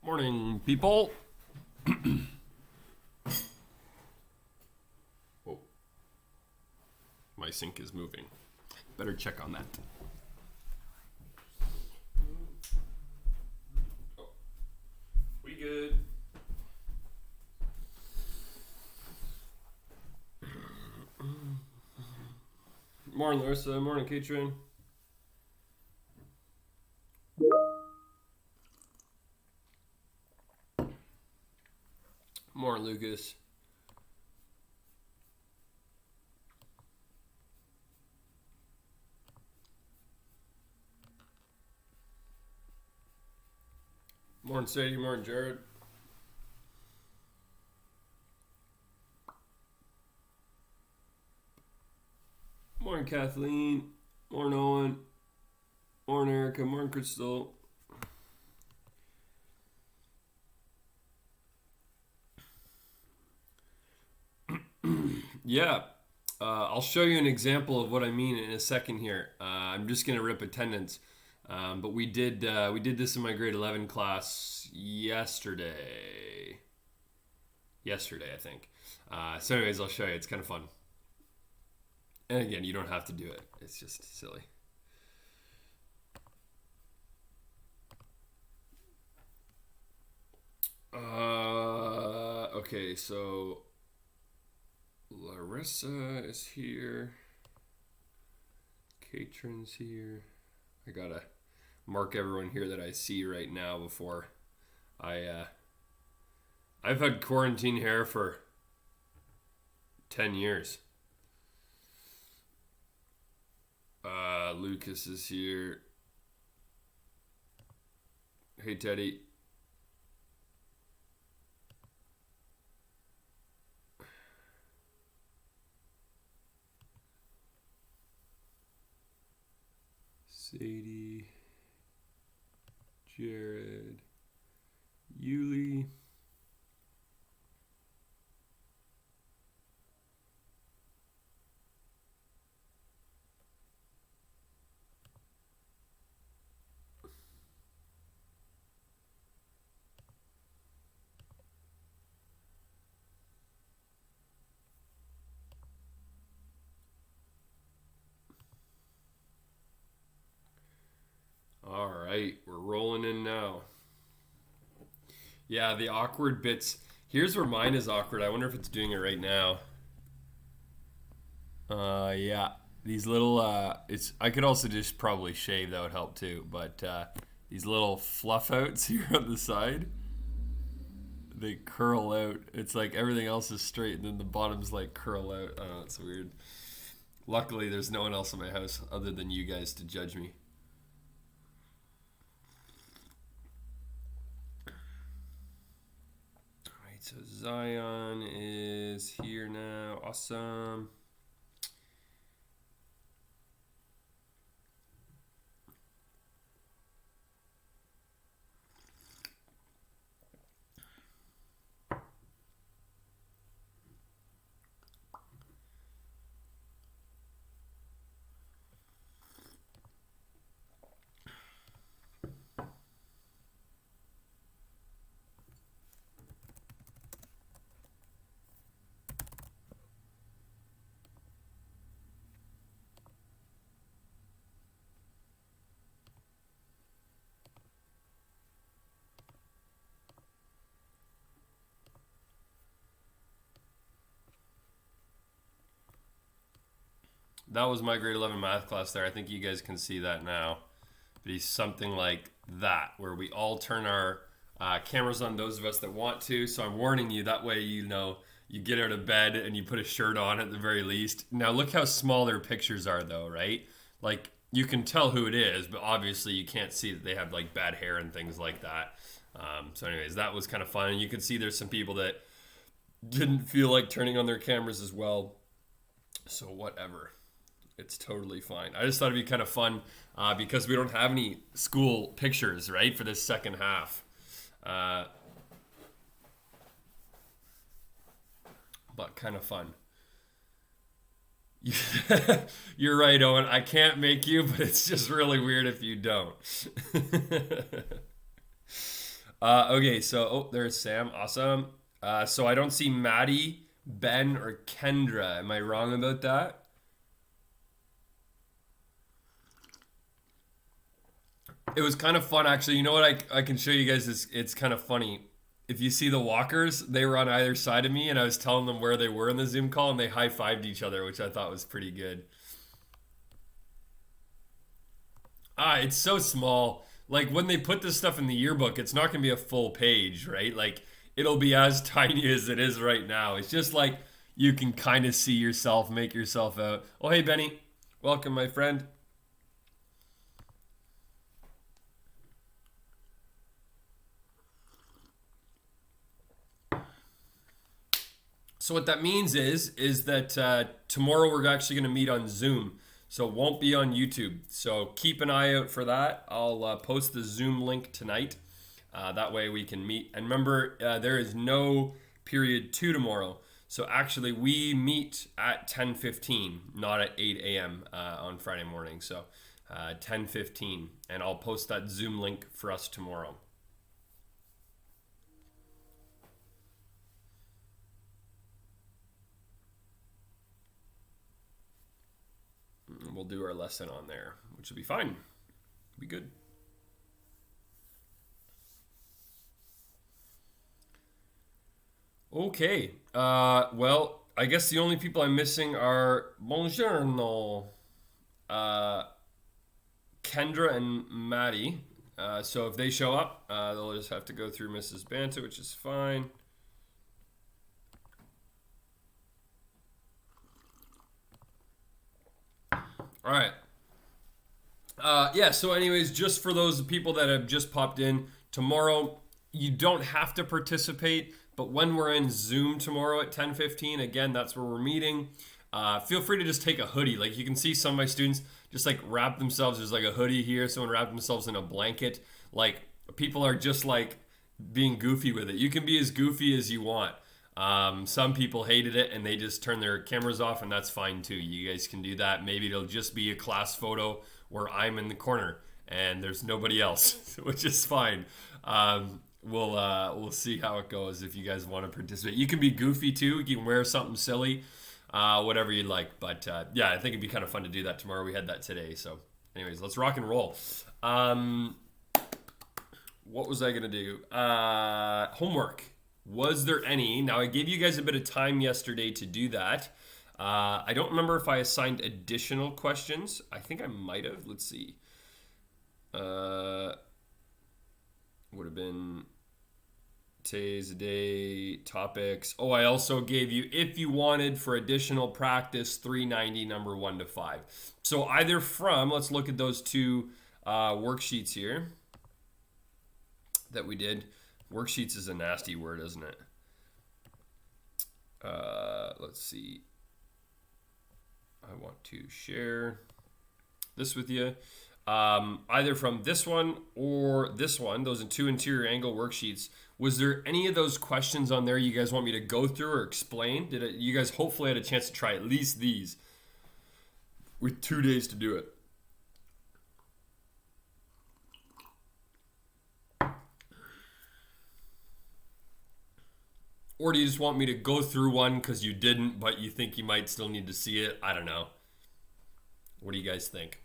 Morning, people. Whoa. My sink is moving. Better check on that. Oh. We good. Morning, Larissa. Morning, Katrin. Morning, Lucas. Morning, Sadie. Morning, Jared. Morning, Kathleen. Morning, Owen. Morning, Erica. Morning, Crystal. Yeah, I'll show you an example of what I mean in a second here. I'm just gonna rip attendance, but we did this in my grade 11 class yesterday. Yesterday, I think. So, anyways, I'll show you. It's kind of fun. And again, you don't have to do it. It's just silly. Okay, so Larissa is here. Katrin's here. I gotta mark everyone here that I see right now before I've had quarantine hair for 10 years. Lucas is here. Hey, Teddy. Sadie, Jared, Yuli, All right, we're rolling in now. Yeah, the awkward bits. Here's where mine is awkward. I wonder if it's doing it right now. Yeah. These little it's I could also just probably shave, that would help too, but these little fluff outs here on the side, they curl out. It's like everything else is straight and then the bottoms like curl out. Oh, it's weird. Luckily there's no one else in my house other than you guys to judge me. So Zion is here now. Awesome. That was my grade 11 math class there. I think you guys can see that now. But he's something like that, where we all turn our cameras on, those of us that want to. So I'm warning you, that way you know you get out of bed and you put a shirt on at the very least. Now look how small their pictures are though, right? Like you can tell who it is, but obviously you can't see that they have like bad hair and things like that. So anyways, that was kind of fun. And you can see there's some people that didn't feel like turning on their cameras as well. So whatever. It's totally fine. I just thought it'd be kind of fun because we don't have any school pictures, right, for this second half. But kind of fun. You're right, Owen. I can't make you, but it's just really weird if you don't. Okay, so oh, there's Sam. Awesome. So I don't see Maddie, Ben, or Kendra. Am I wrong about that? It was kind of fun, actually. You know what? I can show you guys this. It's kind of funny. If you see the walkers, they were on either side of me, and I was telling them where they were in the Zoom call, and they high-fived each other, which I thought was pretty good. It's so small. Like when they put this stuff in the yearbook, it's not gonna be a full page, right? Like it'll be as tiny as it is right now. It's just like you can kind of see yourself, make yourself out. Oh, hey Benny, welcome, my friend. So what that means is that tomorrow we're actually going to meet on Zoom, so it won't be on YouTube. So keep an eye out for that. I'll post the Zoom link tonight. That way we can meet. And remember, there is no period 2 tomorrow. So actually, we meet at 10:15, not at 8 a.m. On Friday morning. So 10:15, and I'll post that Zoom link for us tomorrow. We'll do our lesson on there, which will be fine. Be good. Okay. Well, I guess the only people I'm missing are Buongiorno, uh, Kendra, and Maddie. So if they show up, they'll just have to go through Mrs. Banta, which is fine. All right. Yeah, so anyways, just for those people that have just popped in, tomorrow you don't have to participate, but when we're in Zoom tomorrow at 10:15, again, that's where we're meeting. Feel free to just take a hoodie. Like you can see some of my students just like wrap themselves. There's like a hoodie here. Someone wrapped themselves in a blanket. Like people are just like being goofy with it. You can be as goofy as you want. Some people hated it and they just turn their cameras off, and that's fine too. You guys can do that. Maybe it'll just be a class photo where I'm in the corner and there's nobody else, which is fine. We'll see how it goes. If you guys want to participate, you can be goofy too. You can wear something silly, whatever you like. But yeah, I think it'd be kind of fun to do that tomorrow. We had that today. So, anyways, let's rock and roll. What was I gonna do? Homework. Was there any? Now, I gave you guys a bit of time yesterday to do that. I don't remember if I assigned additional questions. I think I might have. Let's see. Would have been today's day topics. Oh, I also gave you, if you wanted for additional practice, 390 number 1 to 5. So either from, let's look at those two worksheets here that we did. Worksheets is a nasty word, isn't it? Let's see. I want to share this with you. Either from this one or this one, those are two interior angle worksheets. Was there any of those questions on there you guys want me to go through or explain? You guys hopefully had a chance to try at least these with 2 days to do it? Or do you just want me to go through one because you didn't, but you think you might still need to see it? I don't know. What do you guys think?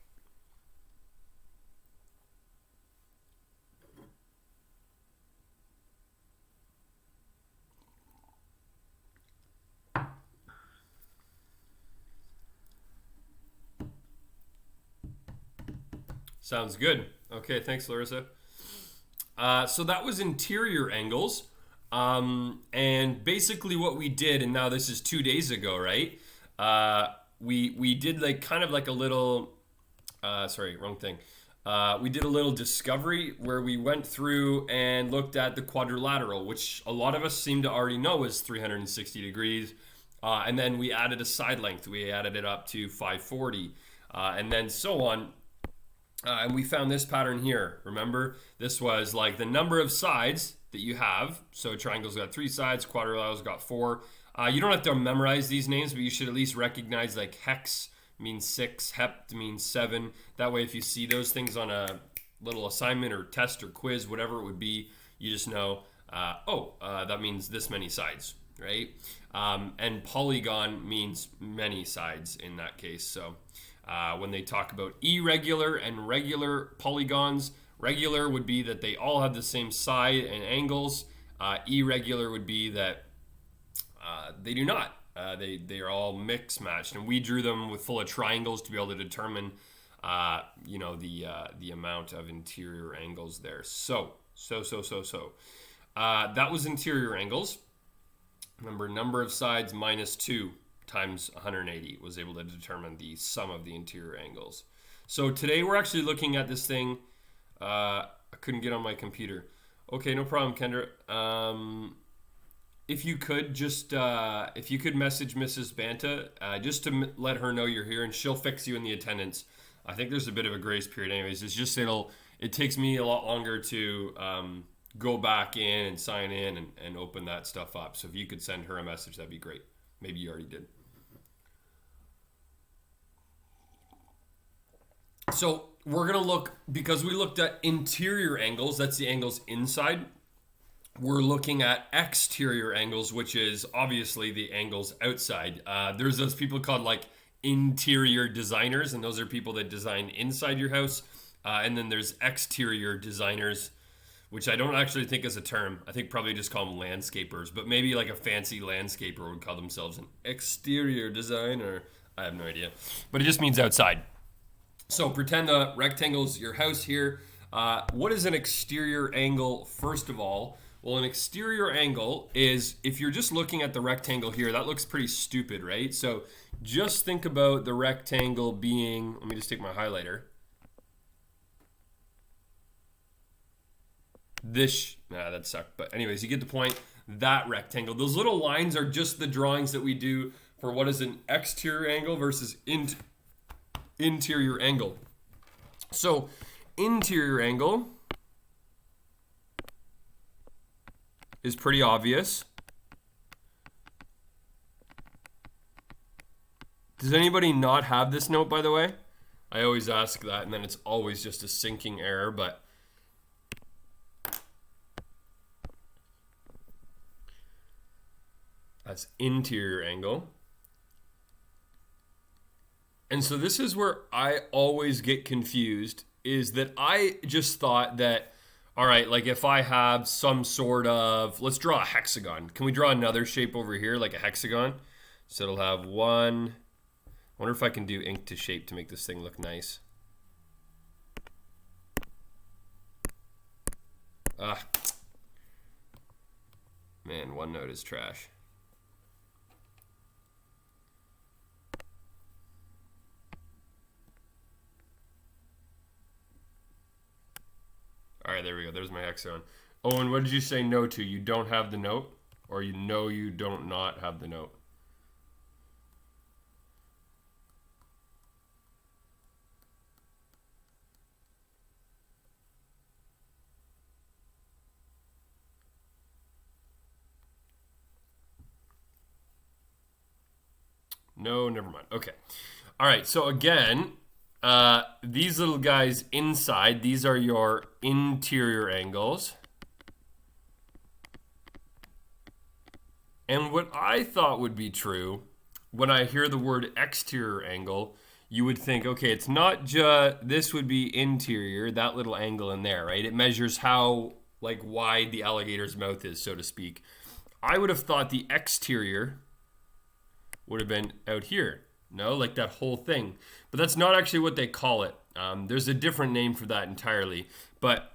Sounds good. Okay, thanks, Larissa. So that was interior angles. And basically what we did, and now this is 2 days ago, right? We did like kind of like a little, sorry, wrong thing. We did a little discovery where we went through and looked at the quadrilateral, which a lot of us seem to already know is 360 degrees. And then we added a side length. We added it up to 540, and then so on. And we found this pattern here. Remember, this was like the number of sides that you have. So triangle's got 3 sides, quadrilateral's got 4. You don't have to memorize these names, but you should at least recognize like hex means 6, hept means 7. That way, if you see those things on a little assignment or test or quiz, whatever it would be, you just know, that means this many sides, right? And polygon means many sides in that case. So when they talk about irregular and regular polygons, regular would be that they all have the same side and angles. Irregular would be that they do not. They are all mix matched, and we drew them with full of triangles to be able to determine, the amount of interior angles there. So that was interior angles. Remember, number of sides minus 2 times 180 was able to determine the sum of the interior angles. So today we're actually looking at this thing. I couldn't get on my computer. Okay, no problem, Kendra. If you could if you could message Mrs. Banta just to let her know you're here, and she'll fix you in the attendance. I think there's a bit of a grace period anyways. It's just it takes me a lot longer to go back in and sign in and open that stuff up. So if you could send her a message, that'd be great. Maybe you already did. So we're going to look, because we looked at interior angles, that's the angles inside. We're looking at exterior angles, which is obviously the angles outside. There's those people called like interior designers, and those are people that design inside your house. And then there's exterior designers, which I don't actually think is a term. I think probably just call them landscapers, but maybe like a fancy landscaper would call themselves an exterior designer. I have no idea, but it just means outside. So pretend a rectangle is your house here. What is an exterior angle, first of all? Well, an exterior angle is, if you're just looking at the rectangle here, that looks pretty stupid, right? So just think about the rectangle being, let me just take my highlighter. That sucked. But anyways, you get the point. That rectangle. Those little lines are just the drawings that we do for what is an exterior angle versus interior angle. So interior angle is pretty obvious. Does anybody not have this note, by the way? I always ask that, and then it's always just a sinking error, but that's interior angle. And so this is where I always get confused, is that I just thought that, all right, like if I have some sort of, let's draw a hexagon. Can we draw another shape over here, like a hexagon? So it'll have one. I wonder if I can do ink to shape to make this thing look nice. Man, OneNote is trash. All right, there we go. There's my hexagon. Oh, and what did you say no to? You don't have the note? Or you know you don't not have the note? No, never mind. Okay. All right, so again, these little guys inside, these are your interior angles. And what I thought would be true, when I hear the word exterior angle, you would think, okay, it's not just, this would be interior, that little angle in there, right? It measures how like wide the alligator's mouth is, so to speak. I would have thought the exterior would have been out here. No, like that whole thing. But that's not actually what they call it. There's a different name for that entirely. But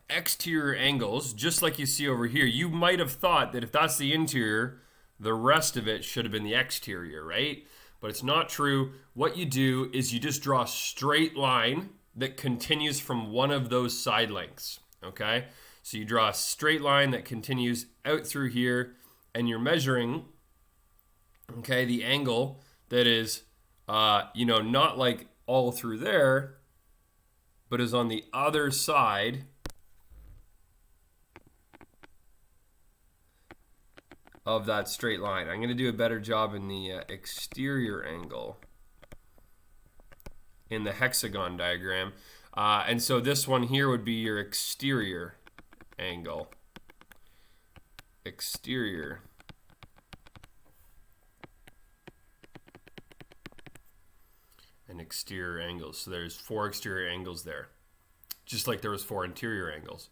exterior angles, just like you see over here, you might have thought that if that's the interior, the rest of it should have been the exterior, right? But it's not true. What you do is you just draw a straight line that continues from one of those side lengths, okay? So you draw a straight line that continues out through here, and you're measuring, okay, the angle that is, not like all through there, but is on the other side of that straight line. I'm going to do a better job in the exterior angle in the hexagon diagram. And so this one here would be your exterior angle. Exterior. And exterior angles. So there's 4 exterior angles there. Just like there was 4 interior angles.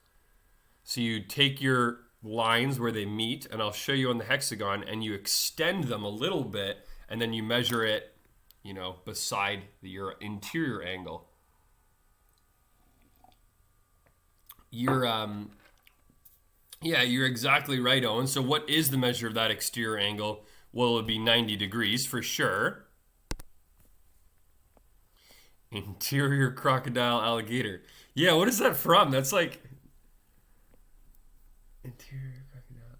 So you take your lines where they meet, and I'll show you on the hexagon, and you extend them a little bit, and then you measure it, you know, beside your interior angle. You're exactly right, Owen. So what is the measure of that exterior angle? Well, it would be 90 degrees for sure. Interior crocodile alligator. Yeah, what is that from? That's like interior crocodile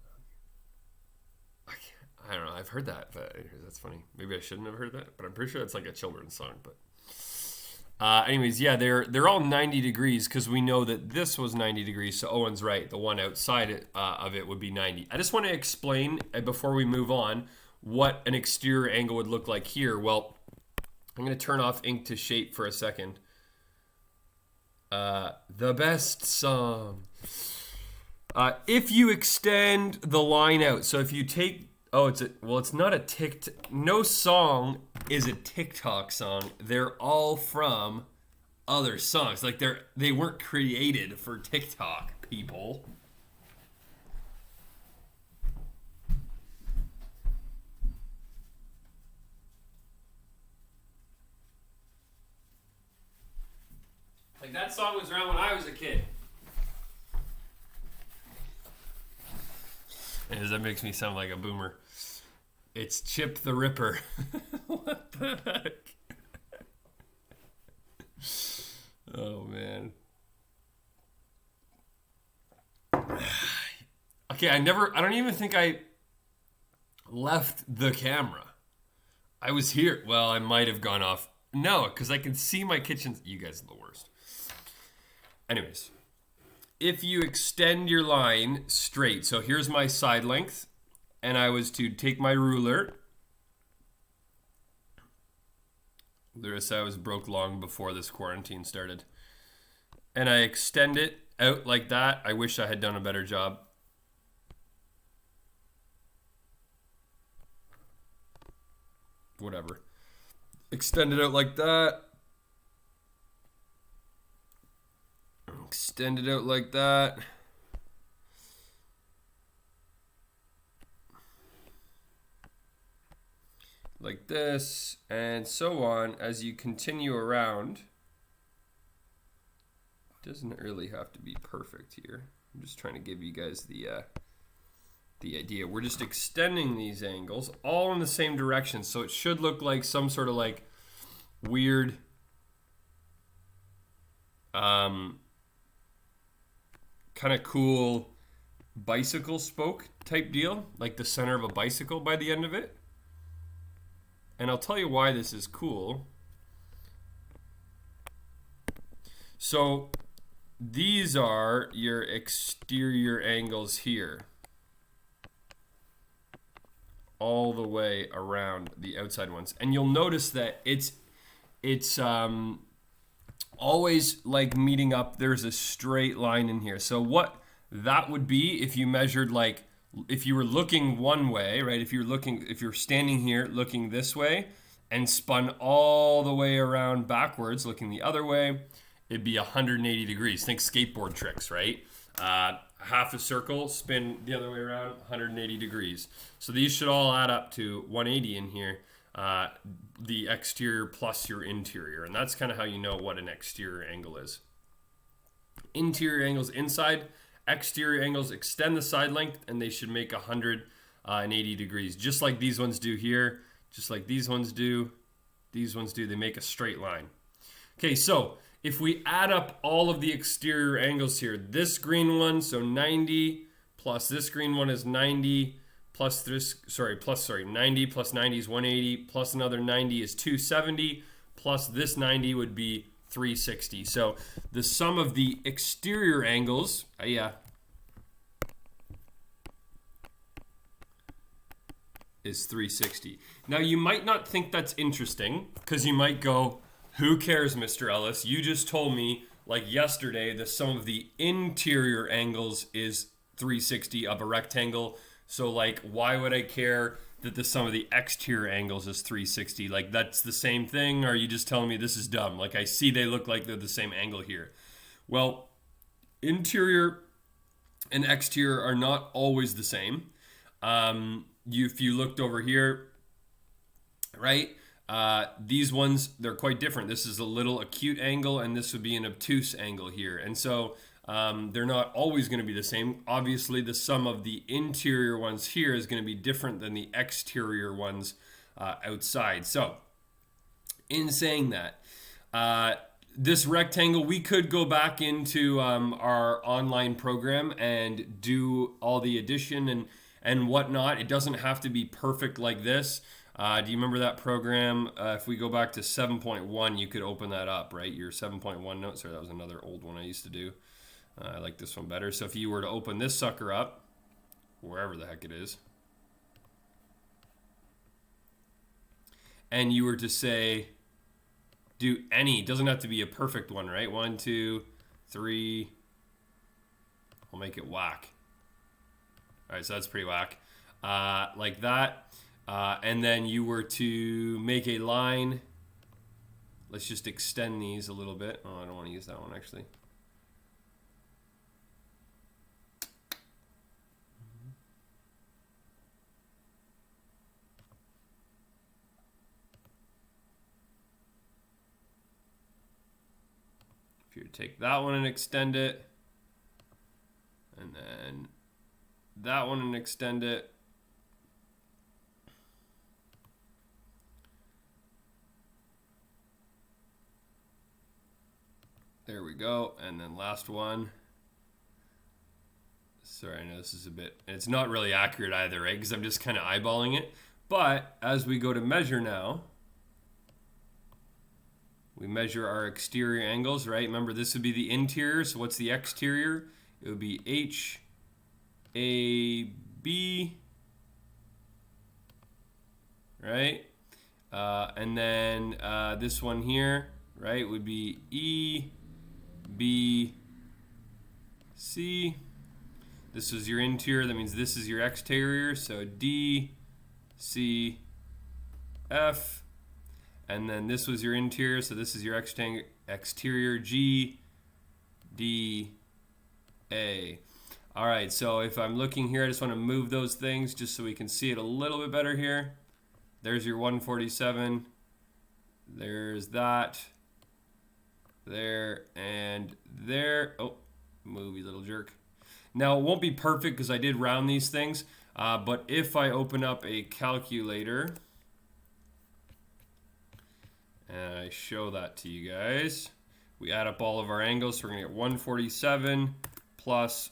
alligator. I don't know. I've heard that, but that's funny. Maybe I shouldn't have heard that, but I'm pretty sure it's like a children's song. But anyways, yeah, they're all 90 degrees because we know that this was 90 degrees. So Owen's right. The one outside of it would be 90. I just want to explain before we move on what an exterior angle would look like here. Well, I'm going to turn off ink to shape for a second. The best song. If you extend the line out, so if you take, it's not a no song is a TikTok song. They're all from other songs. Like they weren't created for TikTok, people. Like that song was around when I was a kid. And that makes me sound like a boomer. It's Chip the Ripper. What the heck? Oh, man. Okay, I don't even think I left the camera. I was here. Well, I might have gone off. No, because I can see my kitchen. You guys are the worst. Anyways, if you extend your line straight, so here's my side length, and I was to take my ruler. Larissa, I was broke long before this quarantine started. And I extend it out like that. I wish I had done a better job. Whatever. Extend it out like that. Extend it out like that. Like this, and so on as you continue around. Doesn't really have to be perfect here. I'm just trying to give you guys the idea. We're just extending these angles all in the same direction, so it should look like some sort of like weird kind of cool bicycle spoke type deal, like the center of a bicycle by the end of it. And I'll tell you why this is cool. So these are your exterior angles here, all the way around the outside ones. And you'll notice that it's always like meeting up. There's a straight line in here. So what that would be if you measured, like if you were looking one way, right? If you're standing here looking this way and spun all the way around backwards looking the other way, it'd be 180 degrees. Think skateboard tricks, right? Half a circle, spin the other way around, 180 degrees. So these should all add up to 180 in here. The exterior plus your interior. And that's kind of how you know what an exterior angle is. Interior angles inside, exterior angles extend the side length, and they should make 180 degrees. Just like these ones do here, just like these ones do, they make a straight line. Okay, so if we add up all of the exterior angles here, this green one, so 90, plus this green one is 90, plus 90 plus 90 is 180, plus another 90 is 270, plus this 90 would be 360. So the sum of the exterior angles, is 360. Now you might not think that's interesting because you might go, Who cares, Mr. Ellis? You just told me, like yesterday, the sum of the interior angles is 360 of a rectangle. So, like, why would I care that the sum of the exterior angles is 360? Like, that's the same thing? Or are you just telling me this is dumb? Like, I see they look like they're the same angle here. Well, interior and exterior are not always the same. If you looked over here, right? These ones, they're quite different. This is a little acute angle, and this would be an obtuse angle here. And so they're not always going to be the same. Obviously, the sum of the interior ones here is going to be different than the exterior ones outside. So, in saying that, this rectangle, we could go back into our online program and do all the addition and whatnot. It doesn't have to be perfect like this. Do you remember that program? If we go back to 7.1, you could open that up, right? Your 7.1 note. Sorry, that was another old one I used to do. I like this one better. So if you were to open this sucker up, wherever the heck it is, and you were to say, do any, it doesn't have to be a perfect one, right? 1, 2, 3. I'll make it whack. All right, so that's pretty whack. Like that. And then you were to make a line. Let's just extend these a little bit. Oh, I don't want to use that one actually. If you take that one and extend it, and then that one and extend it, there we go. And then last one. Sorry, I know this is a bit, and it's not really accurate either, right? Because I'm just kind of eyeballing it. But as we go to measure now, we measure our exterior angles, right? Remember, this would be the interior. So what's the exterior? It would be H, A, B, right? And then this one here, right, would be E, B, C. This is your interior. That means this is your exterior. So D, C, F. And then this was your interior. So this is your exterior, G, D, A. All right. So if I'm looking here, I just want to move those things just so we can see it a little bit better here. There's your 147. There's that. There and there. Oh, move, you little jerk. Now, it won't be perfect because I did round these things. But if I open up a calculator and I show that to you guys, we add up all of our angles. So we're going to get 147 plus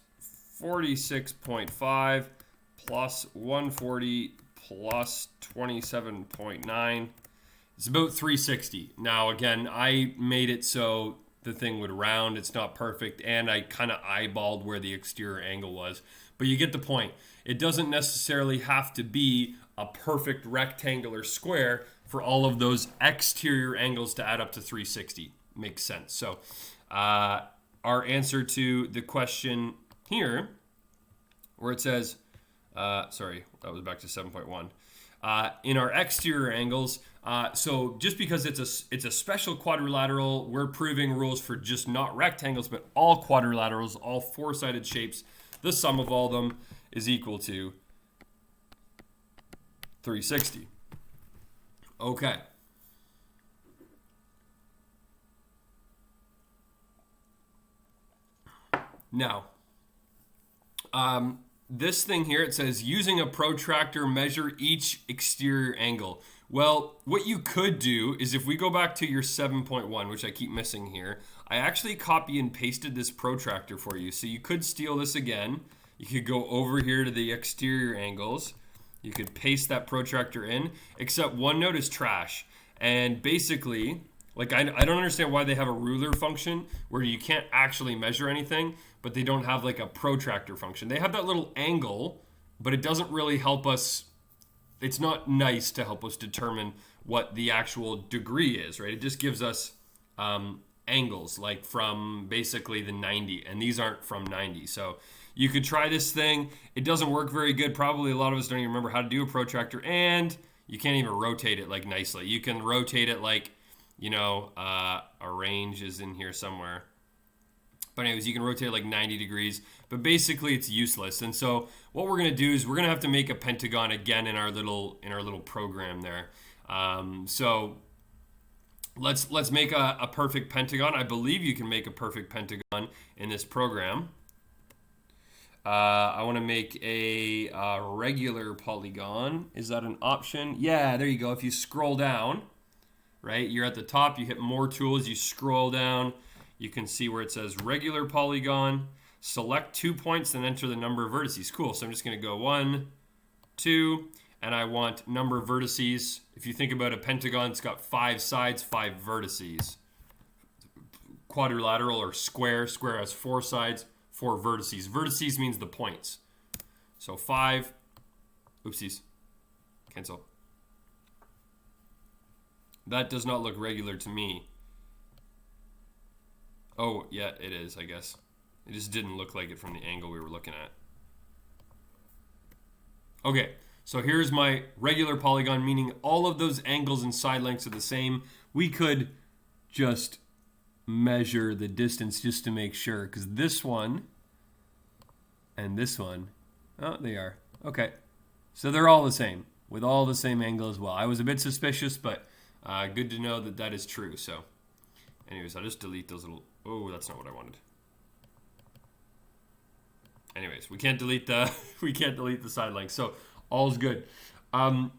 46.5 plus 140 plus 27.9. It's about 360. Now, again, I made it so the thing would round. It's not perfect, and I kind of eyeballed where the exterior angle was. But you get the point. It doesn't necessarily have to be a perfect rectangular square for all of those exterior angles to add up to 360. Makes sense. So our answer to the question here, where it says, sorry, that was back to 7.1. In our exterior angles, so just because it's a special quadrilateral, we're proving rules for just not rectangles, but all quadrilaterals, all four-sided shapes. The sum of all of them is equal to 360. Okay. Now, this thing here, it says using a protractor, measure each exterior angle. Well, what you could do is if we go back to your 7.1, which I keep missing here, I actually copy and pasted this protractor for you. So you could steal this again. You could go over here to the exterior angles. You could paste that protractor in, except OneNote is trash. And basically, like I don't understand why they have a ruler function where you can't actually measure anything, but they don't have like a protractor function. They have that little angle, but it doesn't really help us. It's not nice to help us determine what the actual degree is, right? It just gives us angles, like from basically the 90, and these aren't from 90. So you could try this thing. It doesn't work very good. Probably a lot of us don't even remember how to do a protractor, and you can't even rotate it like nicely. You can rotate it like, you know, a range is in here somewhere. But anyways, you can rotate it like 90 degrees, but basically it's useless. And so what we're gonna do is we're gonna have to make a pentagon again in our little program there. So let's make a perfect pentagon. I believe you can make a perfect pentagon in this program. I want to make a regular polygon. Is that an option? Yeah, there you go. If you scroll down, right, you're at the top, you hit more tools, you scroll down, you can see where it says regular polygon. Select 2 points and enter the number of vertices. Cool. So I'm just going to go 1, 2, and I want number of vertices. If you think about a pentagon, it's got 5 sides, 5 vertices. Quadrilateral or square. Square has 4 sides, 4 vertices. Vertices means the points. So 5. Oopsies. Cancel. That does not look regular to me. Oh, yeah, it is, I guess. It just didn't look like it from the angle we were looking at. Okay, so here's my regular polygon, meaning all of those angles and side lengths are the same. We could just measure the distance just to make sure, because this one and this one, oh, they are. Okay, so they're all the same, with all the same angle as well. I was a bit suspicious, but good to know that that is true. So anyways, I'll just delete those little, oh, that's not what I wanted. Anyways, we can't delete the side length, so all's good.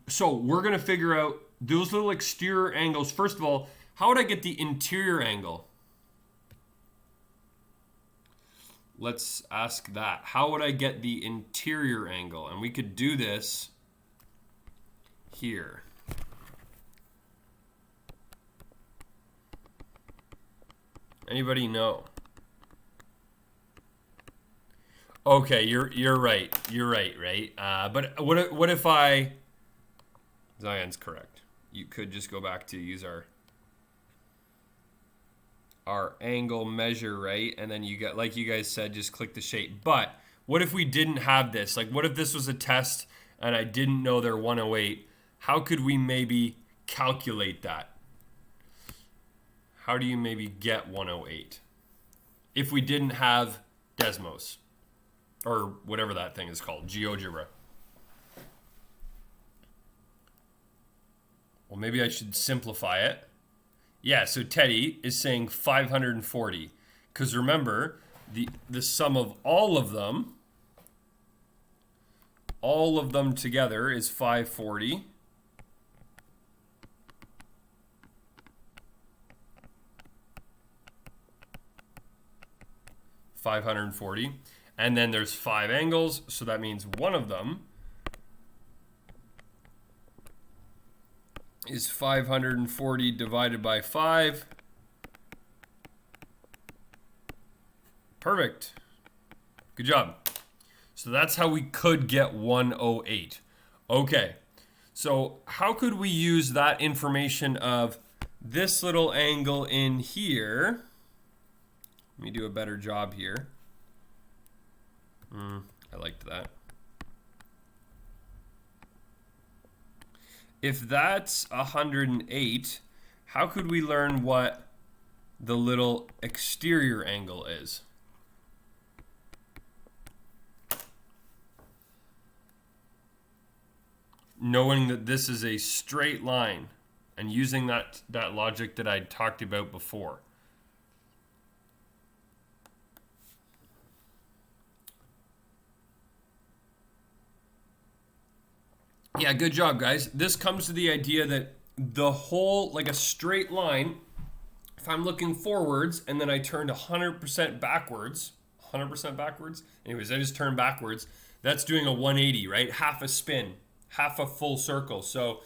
So we're gonna figure out those little exterior angles. First of all, how would I get the interior angle? Let's ask that. How would I get the interior angle? And we could do this here. Anybody know? Okay, you're right. You're right? But what if I... Zion's correct. You could just go back to use our angle measure, right? And then you got, like you guys said, just click the shape. But what if we didn't have this? Like, what if this was a test and I didn't know they're 108? How could we maybe calculate that? How do you maybe get 108 if we didn't have Desmos or whatever that thing is called, GeoGebra? Well, maybe I should simplify it. Yeah, so Teddy is saying 540, because remember, the sum of all of them together is 540. And then there's 5 angles, so that means one of them is 540 divided by 5. Perfect. Good job. So that's how we could get 108. Okay, so how could we use that information of this little angle in here? Let me do a better job here. I liked that. If that's 108, how could we learn what the little exterior angle is? Knowing that this is a straight line and using that logic that I talked about before. Yeah, good job, guys. This comes to the idea that the whole, like a straight line, if I'm looking forwards and then I turned 100% backwards, anyways, I just turned backwards, that's doing a 180, right? Half a spin, half a full circle. So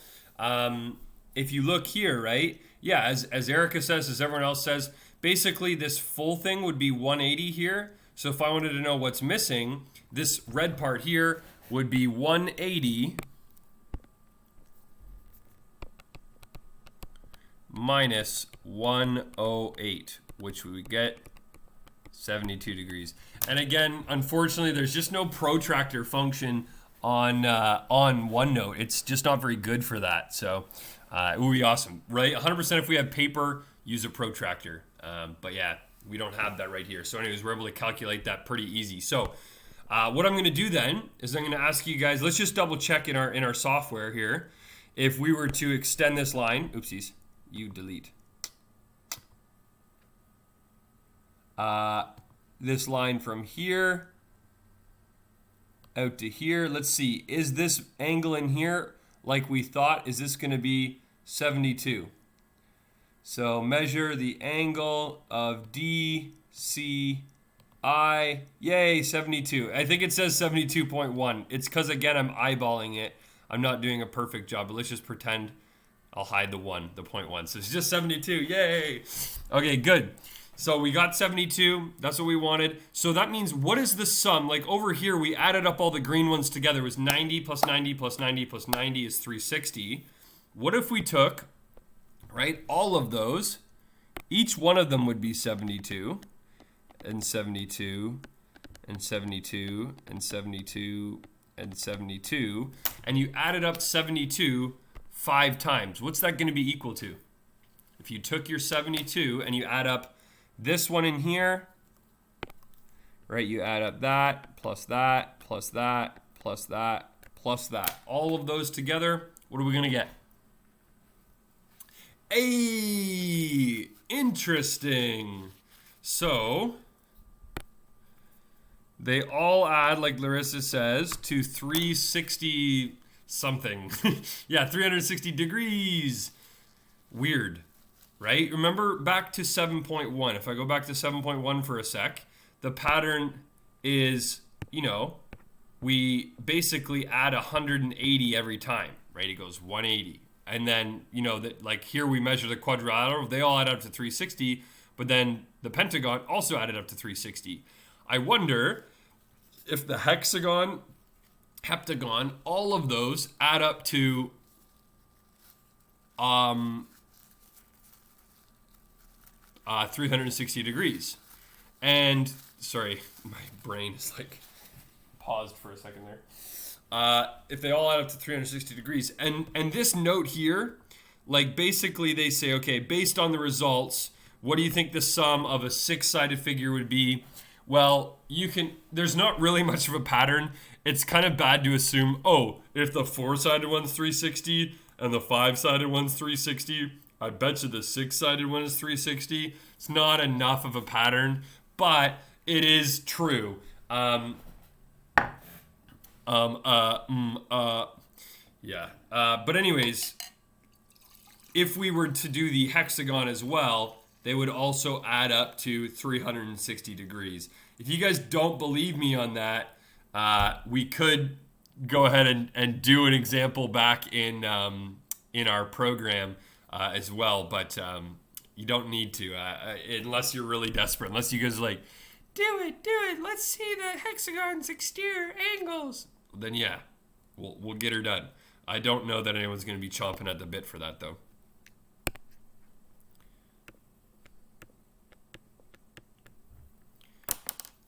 if you look here, right? Yeah, as Erica says, as everyone else says, basically this full thing would be 180 here. So if I wanted to know what's missing, this red part here would be 180 minus 108, which we get 72 degrees. And again, unfortunately, there's just no protractor function on OneNote. It's just not very good for that. So it would be awesome, right? 100% if we had paper, use a protractor. But yeah, we don't have that right here. So anyways, we're able to calculate that pretty easy. So what I'm going to do then is I'm going to ask you guys, let's just double check in our software here. If we were to extend this line, oopsies, you delete. This line from here out to here. Let's see, is this angle in here like we thought? Is this going to be 72? So measure the angle of DCI. Yay, 72. I think it says 72.1. It's because, again, I'm eyeballing it. I'm not doing a perfect job, but let's just pretend I'll hide the 0.1. So it's just 72. Yay. Okay, good. So we got 72. That's what we wanted. So that means, what is the sum? Like over here, we added up all the green ones together. It was 90 plus 90 plus 90 plus 90 is 360. What if we took, right, all of those? Each one of them would be 72 and 72 and 72 and 72 and 72. And you added up 72 5 times. What's that going to be equal to? If you took your 72 and you add up this one in here, right, you add up that, plus that, plus that, plus that, plus that. All of those together, what are we going to get? Hey, interesting. So they all add, like Larissa says, to 360 something. Yeah, 360 degrees. Weird. Right? Remember back to 7.1. If I go back to 7.1 for a sec, the pattern is, you know, we basically add 180 every time, right? It goes 180. And then, you know, that like here we measure the quadrilateral, they all add up to 360, but then the pentagon also added up to 360. I wonder if the hexagon, heptagon, all of those add up to 360 degrees. And sorry, my brain is like paused for a second there. If they all add up to 360 degrees, and this note here, like basically they say, okay, based on the results, what do you think the sum of a 6-sided figure would be? Well, there's not really much of a pattern. It's kind of bad to assume, oh, if the 4-sided one's 360 and the 5-sided one's 360, I bet you the 6-sided one is 360. It's not enough of a pattern, but it is true. Yeah. But anyways, if we were to do the hexagon as well, they would also add up to 360 degrees. If you guys don't believe me on that, we could go ahead and do an example back in our program as well, but you don't need to unless you're really desperate. Unless you guys are like, do it, let's see the hexagon's exterior angles. Then yeah, we'll get her done. I don't know that anyone's going to be chomping at the bit for that though.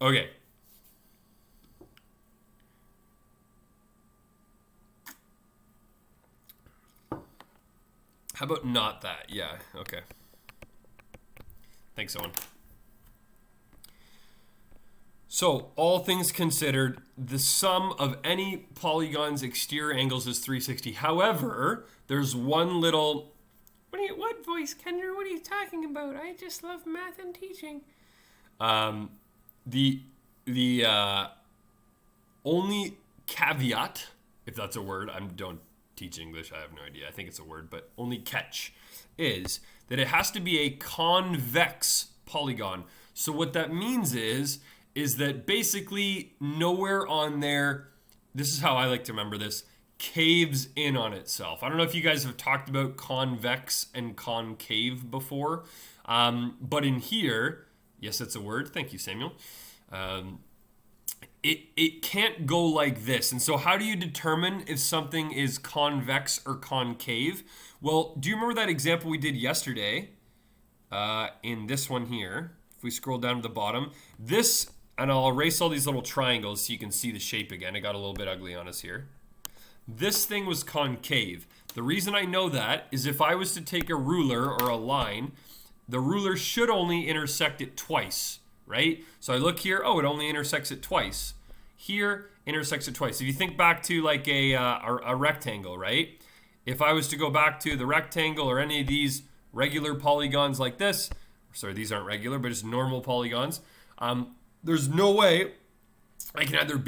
Okay. How about not that? Yeah, okay. Thanks, Owen. So, all things considered, the sum of any polygon's exterior angles is 360. However, there's one little... What voice, Kendra? What are you talking about? I just love math and teaching. The only caveat, if that's a word, I don't teach English, I have no idea. I think it's a word, but only catch is that it has to be a convex polygon. So what that means is that basically nowhere on there, this is how I like to remember this, caves in on itself. I don't know if you guys have talked about convex and concave before, but in here, yes, that's a word. Thank you, Samuel. it can't go like this. And so how do you determine if something is convex or concave? Well, do you remember that example we did yesterday in this one here? If we scroll down to the bottom, this, and I'll erase all these little triangles so you can see the shape again. It got a little bit ugly on us here. This thing was concave. The reason I know that is if I was to take a ruler or a line, the ruler should only intersect it twice, right? So I look here, oh, it only intersects it twice. Here, intersects it twice. If you think back to like a rectangle, right? If I was to go back to the rectangle or any of these regular polygons like this, sorry, these aren't regular, but just normal polygons, there's no way I can either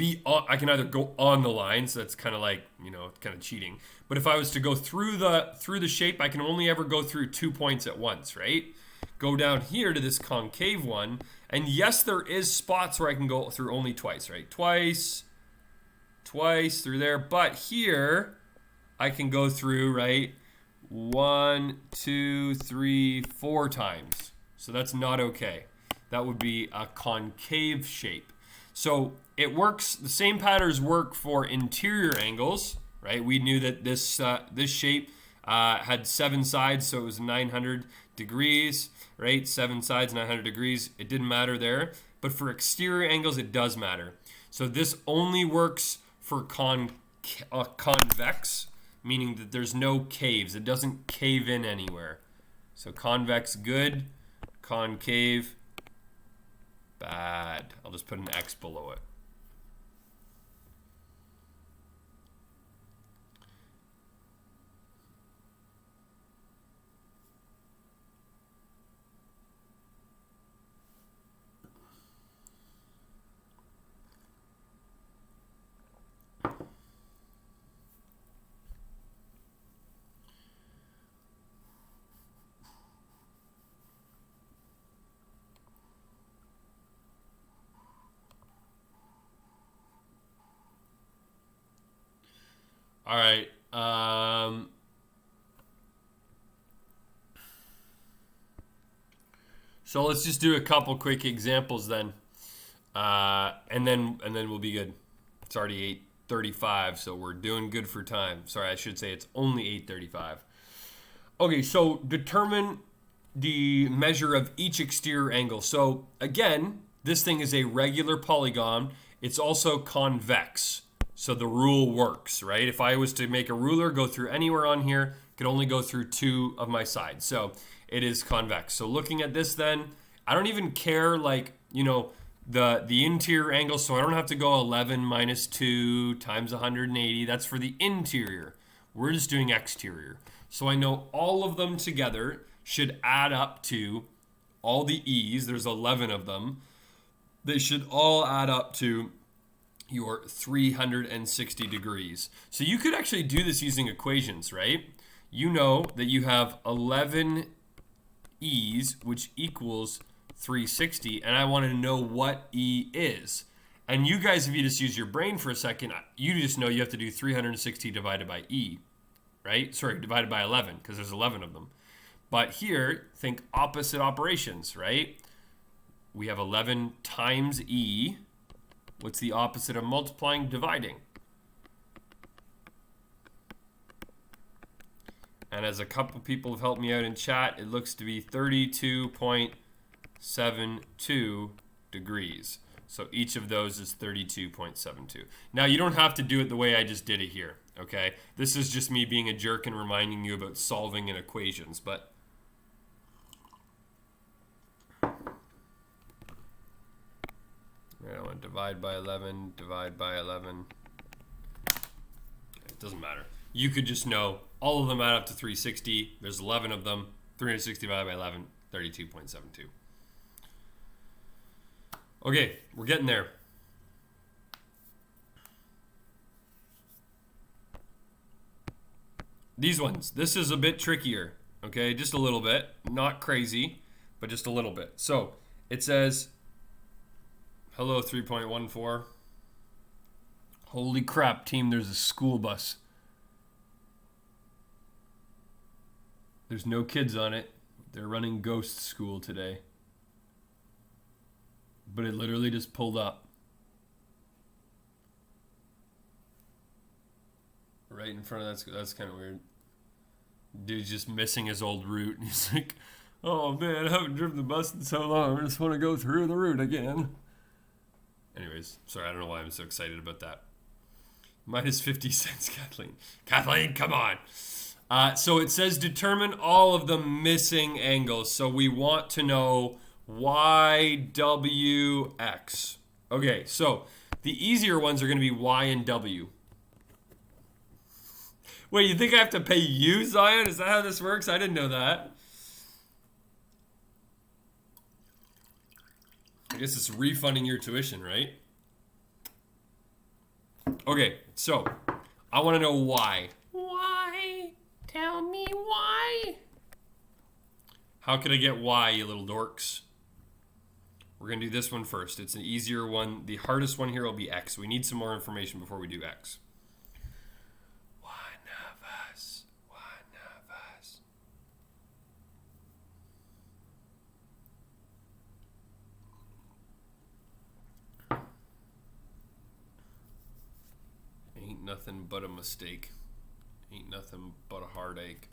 go on the line, so that's kind of like, you know, kind of cheating. But if I was to go through the shape, I can only ever go through 2 points at once, right? Go down here to this concave one, and yes, there is spots where I can go through only twice, right? Twice through there, but here I can go through, right? 1, 2, 3, 4 times. So that's not okay. That would be a concave shape. So it works, the same patterns work for interior angles, right? We knew that this shape had 7 sides, so it was 900 degrees, right? 7 sides, 900 degrees. It didn't matter there. But for exterior angles, it does matter. So this only works for convex, meaning that there's no caves. It doesn't cave in anywhere. So convex, good. Concave, bad. I'll just put an X below it. All right. So let's just do a couple quick examples then, and then we'll be good. It's already 8:35, so we're doing good for time. Sorry, I should say it's only 8:35. Okay, so determine the measure of each exterior angle. So again, this thing is a regular polygon. It's also convex. So the rule works, right? If I was to make a ruler go through anywhere on here, it could only go through 2 of my sides. So it is convex. So looking at this then, I don't even care like, you know, the interior angle. So I don't have to go 11 minus 2 times 180. That's for the interior. We're just doing exterior. So I know all of them together should add up to all the E's. There's 11 of them. They should all add up to your 360 degrees. So you could actually do this using equations, right? You know that you have 11 E's, which equals 360, and I want to know what E is. And you guys, if you just use your brain for a second, you just know you have to do 360 divided by E, right? Sorry, divided by 11, because there's 11 of them. But here, think opposite operations, right? We have 11 times E. What's the opposite of multiplying? Dividing. And as a couple people have helped me out in chat, it looks to be 32.72 degrees. So each of those is 32.72. Now you don't have to do it the way I just did it here, okay? This is just me being a jerk and reminding you about solving in equations, but I want to divide by 11, divide by 11. It doesn't matter. You could just know all of them add up to 360. There's 11 of them. 360 divided by 11, 32.72. Okay, we're getting there. These ones, this is a bit trickier, okay? Just a little bit. Not crazy, but just a little bit. So it says, hello 3.14. Holy crap, team, there's a school bus. There's no kids on it. They're running ghost school today. But it literally just pulled up. right in front of that's kind of weird. Dude's just missing his old route. And he's like, oh man, I haven't driven the bus in so long. I just want to go through the route again. Anyways, sorry, I don't know why I'm so excited about that. Minus 50 cents, Kathleen. Kathleen, come on. So it says determine all of the missing angles. So we want to know Y, W, X. Okay, so the easier ones are going to be Y and W. Wait, you think I have to pay you, Zion? Is that how this works? I didn't know that. I guess it's refunding your tuition, right? Okay, so I want to know why. Why? Tell me why. How can I get Y, you little dorks? We're going to do this one first. It's an easier one. The hardest one here will be X. We need some more information before we do X. One of us. One of us. Ain't nothing but a mistake. Ain't nothing but a heartache.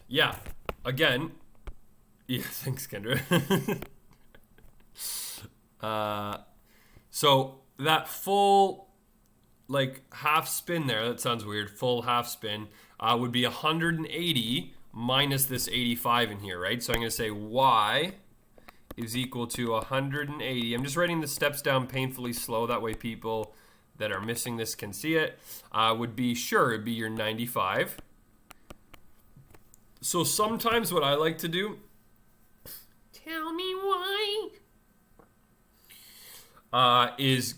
Yeah, again. Yeah, thanks, Kendra. So that full, like, half spin there, that sounds weird, full half spin, would be 180 minus this 85 in here, right? So I'm going to say Y is equal to 180. I'm just writing the steps down painfully slow. That way people that are missing this can see it. Would be, sure, it'd be your 95. So sometimes what I like to do, tell me why, is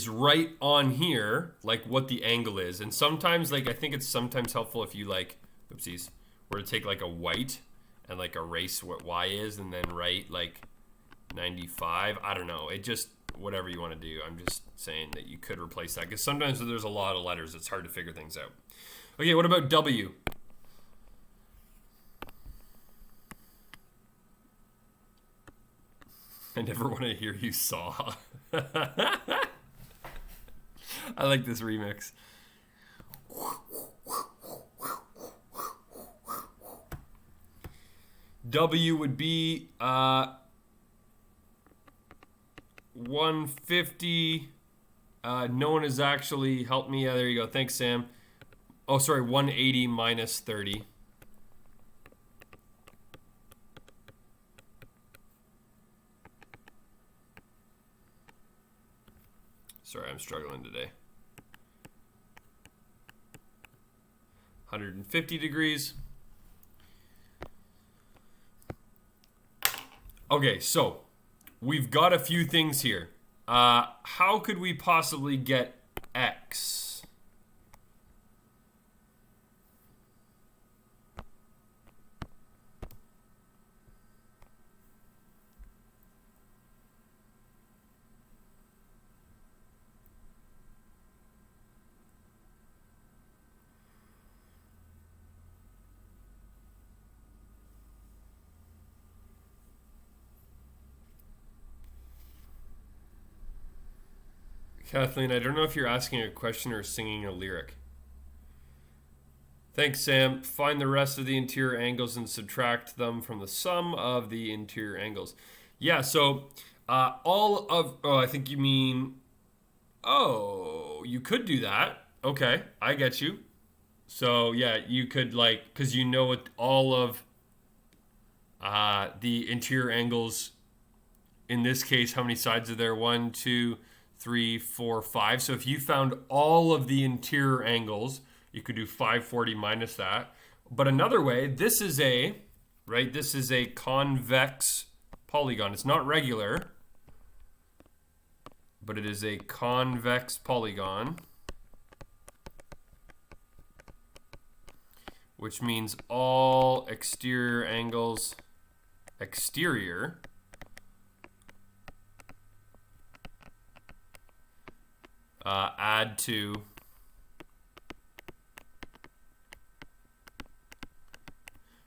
right on here, like what the angle is. And sometimes, like, I think it's sometimes helpful if you, like, oopsies, were to take like a white and like erase what Y is and then write like 95. I don't know. It just, whatever you want to do. I'm just saying that you could replace that because sometimes when there's a lot of letters, it's hard to figure things out. Okay, what about W? I never want to hear you saw. I like this remix. W would be 150. No one has actually helped me. Yeah, there you go. Thanks, Sam. Oh, sorry, 180 minus 30. Sorry, I'm struggling today. 150 degrees. Okay, so we've got a few things here. How could we possibly get X? Kathleen, I don't know if you're asking a question or singing a lyric. Thanks, Sam. Find the rest of the interior angles and subtract them from the sum of the interior angles. Yeah, so all of... Oh, I think you mean... Oh, you could do that. Okay, I get you. So, yeah, you could, like... Because you know what all of the interior angles... In this case, how many sides are there? 1, 2... 3, 4, 5. So if you found all of the interior angles, you could do 540 minus that. But another way, this is a, right? This is a convex polygon. It's not regular, but it is a convex polygon, which means all exterior angles, exterior, add to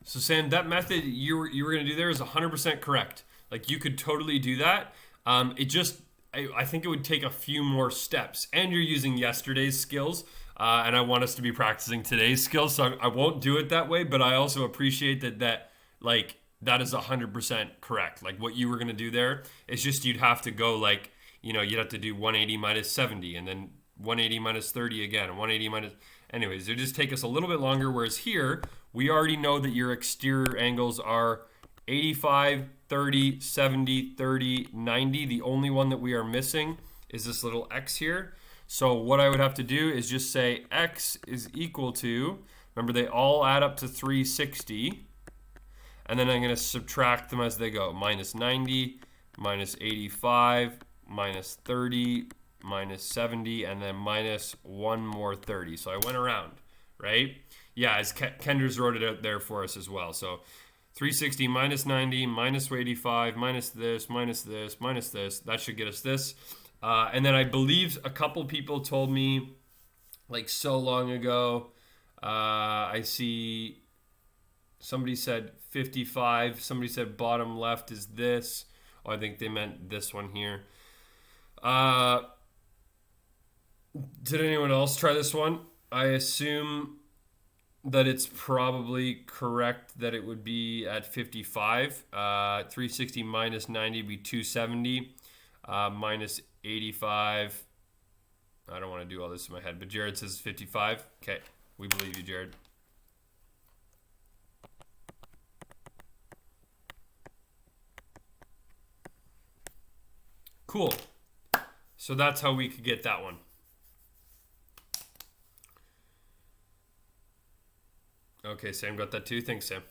so Sam, that method you were going to do there is 100% correct. Like you could totally do that. It just I think it would take a few more steps. And you're using yesterday's skills, and I want us to be practicing today's skills, so I won't do it that way. But I also appreciate that like that is 100% correct. Like what you were gonna do there, it's just you'd have to go like, you know, you'd have to do 180 minus 70, and then 180 minus 30 again, and 180 minus. Anyways, it would just take us a little bit longer. Whereas here, we already know that your exterior angles are 85, 30, 70, 30, 90. The only one that we are missing is this little x here. So what I would have to do is just say x is equal to, remember they all add up to 360. And then I'm going to subtract them as they go. Minus 90, minus 85, minus 30, minus 70, and then minus one more 30. So I went around, right? Yeah, as Kenders wrote it out there for us as well. So 360 minus 90 minus 85 minus this minus this minus this. That should get us this. And then I believe a couple people told me, like so long ago, I see somebody said 55. Somebody said bottom left is this. Oh, I think they meant this one here. Did anyone else try this one? I assume that it's probably correct that it would be at 55. 360 minus 90 would be 270. Minus 85. I don't want to do all this in my head, but Jared says 55. Okay, we believe you, Jared. Cool. So that's how we could get that one. Okay, Sam got that too. Thanks, Sam.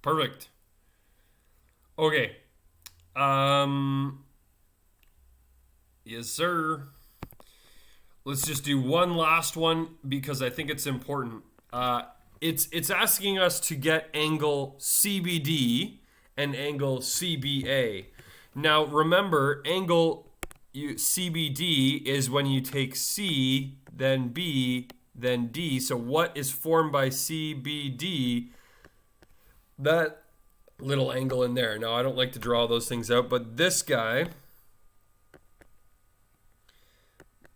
Perfect. Okay. Yes, sir. Let's just do one last one because I think it's important. It's asking us to get angle CBD and angle CBA. Now, remember, angle CBD is when you take C, then B, then D. So what is formed by CBD? That little angle in there. Now, I don't like to draw those things out, but this guy,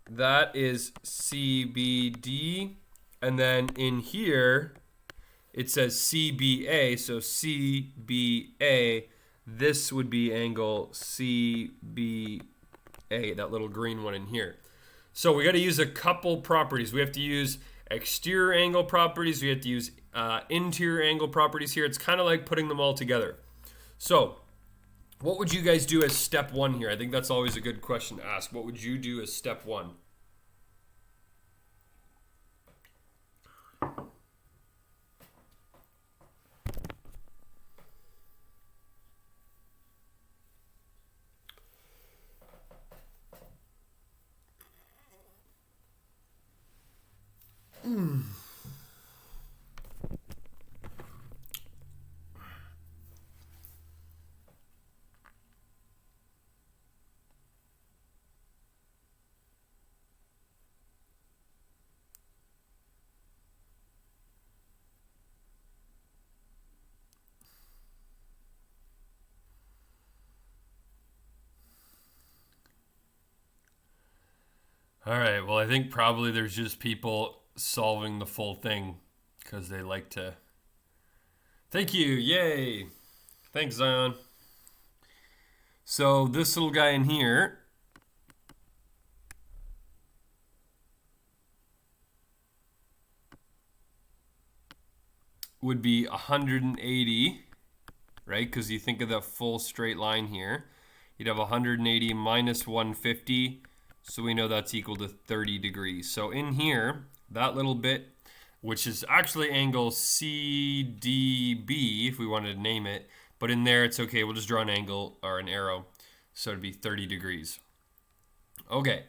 that is CBD. And then in here, it says CBA. So CBA, this would be angle CBA, that little green one in here. So we got to use a couple properties. We have to use exterior angle properties. We have to use interior angle properties here. It's kind of like putting them all together. So what would you guys do as step one here? I think that's always a good question to ask. What would you do as step one? All right, well, I think probably there's just people solving the full thing because they like to. Thank you, yay. Thanks, Zion. So this little guy in here would be 180, right? Because you think of the full straight line here. You'd have 180 minus 150. So we know that's equal to 30 degrees. So in here, that little bit, which is actually angle CDB, if we wanted to name it, but in there it's okay. We'll just draw an angle or an arrow. So it'd be 30 degrees. Okay.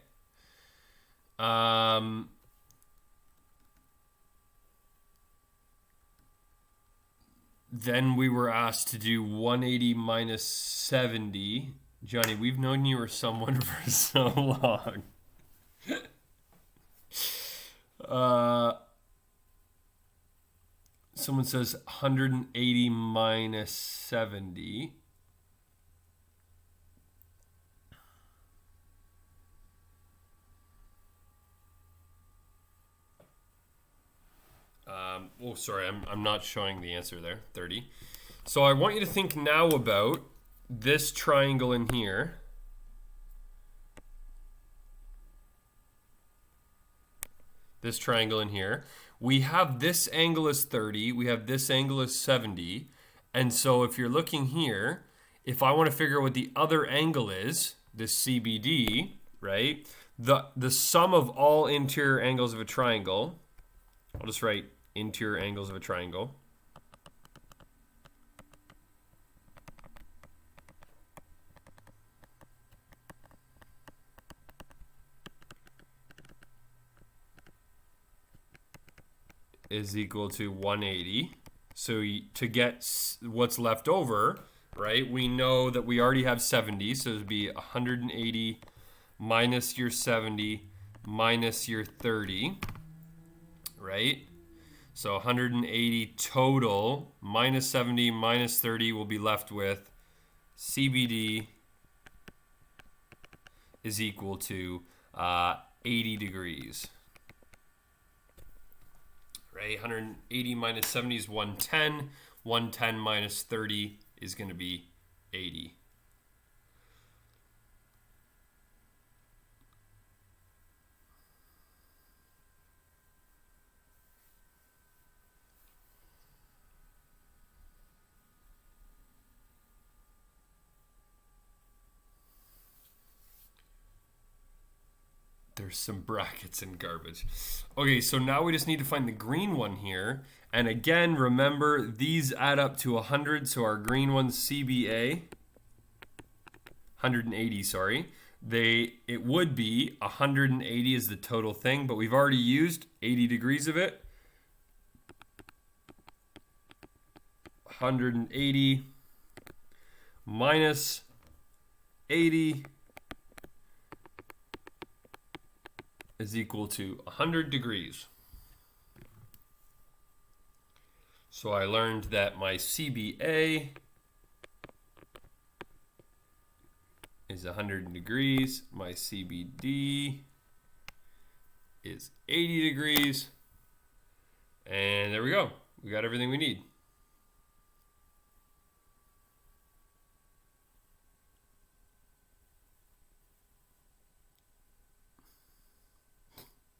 Then we were asked to do 180 minus 70. Johnny, we've known you or someone for so long. Someone says 180 minus 70. sorry, I'm not showing the answer there, 30. So I want you to think now about this triangle in here. This triangle in here. We have this angle as 30. We have this angle as 70. And so if you're looking here, if I want to figure out what the other angle is, this CBD, right? The sum of all interior angles of a triangle, I'll just write interior angles of a triangle. Is equal to 180. So to get what's left over, right, we know that we already have 70, so it would be 180 minus your 70 minus your 30, right? So 180 total minus 70 minus 30 will be left with CBD is equal to 80 degrees. Right, 180 minus 70 is 110. 110 minus 30 is going to be 80. There's some brackets and garbage. Okay, so now we just need to find the green one here. And again, remember, these add up to 100. So our green one's CBA. 180, sorry. It would be 180 is the total thing, but we've already used 80 degrees of it. 180 minus 80 is equal to 100 degrees. So I learned that my CBA is 100 degrees. My CBD is 80 degrees. And there we go. We got everything we need.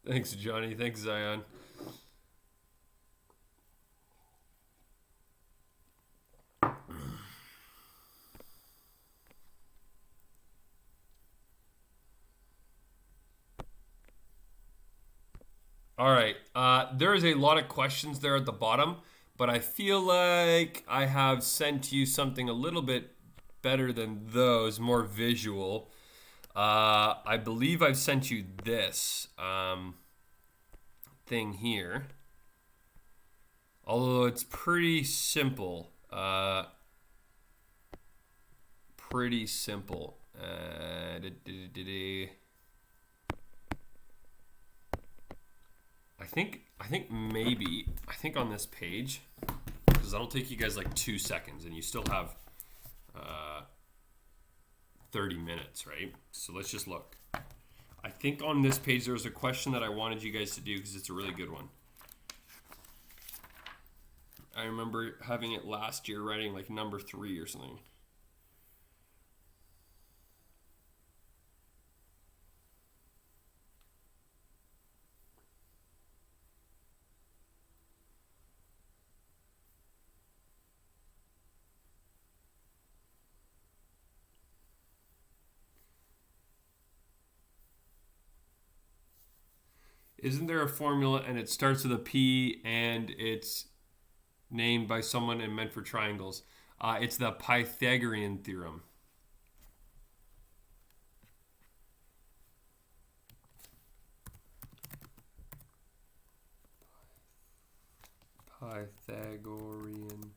Thanks, Johnny. Thanks, Zion. All right. There is a lot of questions there at the bottom, but I feel like I have sent you something a little bit better than those, more visual. I believe I've sent you this thing here, although it's pretty simple. Pretty simple. I think on this page, because that'll take you guys like 2 seconds, and you still have 30 minutes, right? So let's just look. I think on this page there was a question that I wanted you guys to do because it's a really good one. I remember having it last year, writing like number 3 or something. Isn't there a formula and it starts with a P and it's named by someone and meant for triangles? It's the Pythagorean theorem. Pythagorean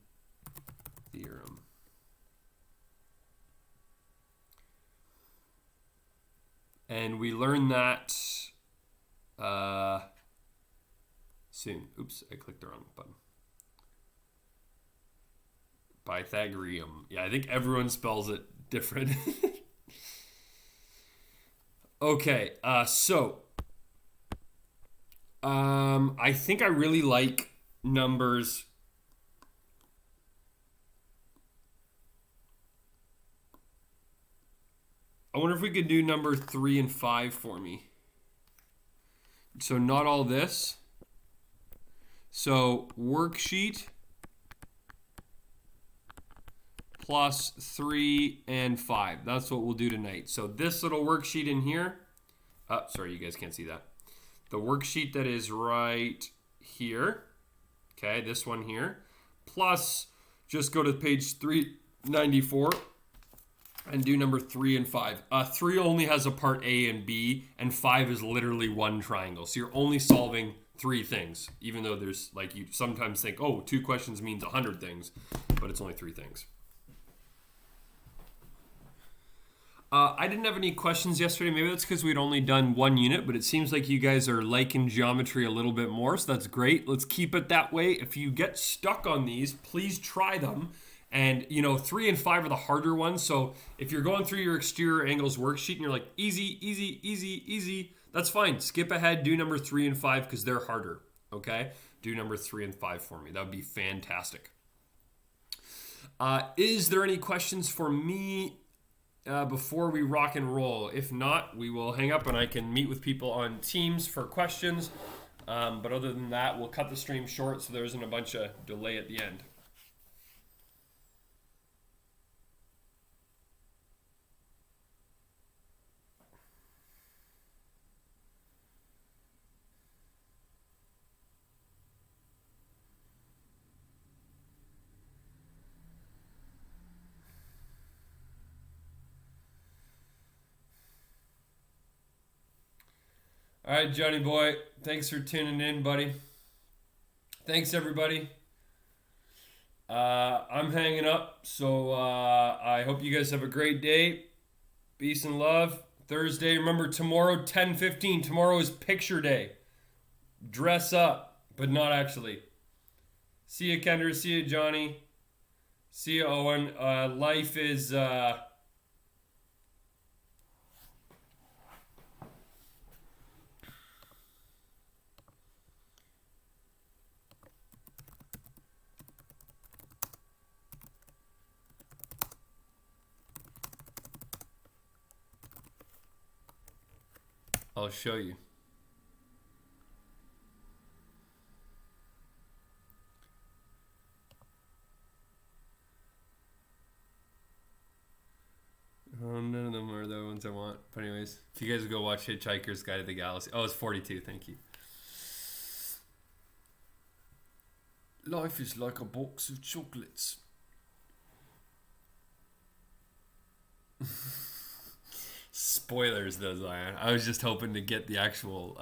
theorem. And we learn that soon. Oops, I clicked the wrong button. Pythagorean. Yeah, I think everyone spells it different. Okay, so I think I really like numbers I wonder if we could do number 3 and 5 for me. So not all this. So worksheet plus 3 and 5. That's what we'll do tonight. So this little worksheet in here. Oh, sorry, you guys can't see that. The worksheet that is right here. Okay, this one here. Plus, just go to page 394 and do number 3 and 5. 3 only has a part A and B, and 5 is literally one triangle. So you're only solving 3 things, even though there's, like, you sometimes think, oh, 2 questions means 100 things, but it's only 3 things. I didn't have any questions yesterday. Maybe that's because we'd only done 1 unit, but it seems like you guys are liking geometry a little bit more, so that's great. Let's keep it that way. If you get stuck on these, please try them. And, 3 and 5 are the harder ones. So if you're going through your exterior angles worksheet and you're like, easy, easy, easy, easy, that's fine. Skip ahead, do number 3 and 5 because they're harder, okay? Do number 3 and 5 for me. That would be fantastic. Is there any questions for me before we rock and roll? If not, we will hang up and I can meet with people on Teams for questions. But other than that, we'll cut the stream short so there isn't a bunch of delay at the end. All right, Johnny boy. Thanks for tuning in, buddy. Thanks, everybody. I'm hanging up, so I hope you guys have a great day. Peace and love. Thursday, remember tomorrow, 10:15. Tomorrow is picture day. Dress up, but not actually. See you, Kendra. See you, Johnny. See you, Owen. Life is... I'll show you. None of them are the ones I want. But anyways, if you guys go watch Hitchhiker's Guide to the Galaxy. Oh, it's 42. Thank you. Life is like a box of chocolates. Spoilers, though, Zion. I was just hoping to get the actual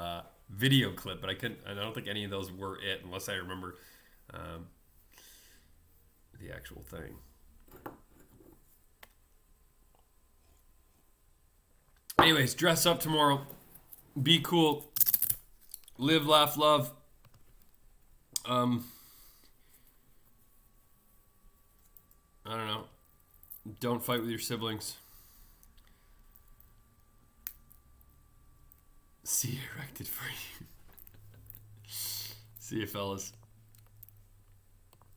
video clip, but I couldn't. I don't think any of those were it, unless I remember the actual thing. Anyways, dress up tomorrow. Be cool. Live, laugh, love. I don't know. Don't fight with your siblings. See you erected for you. See you, fellas.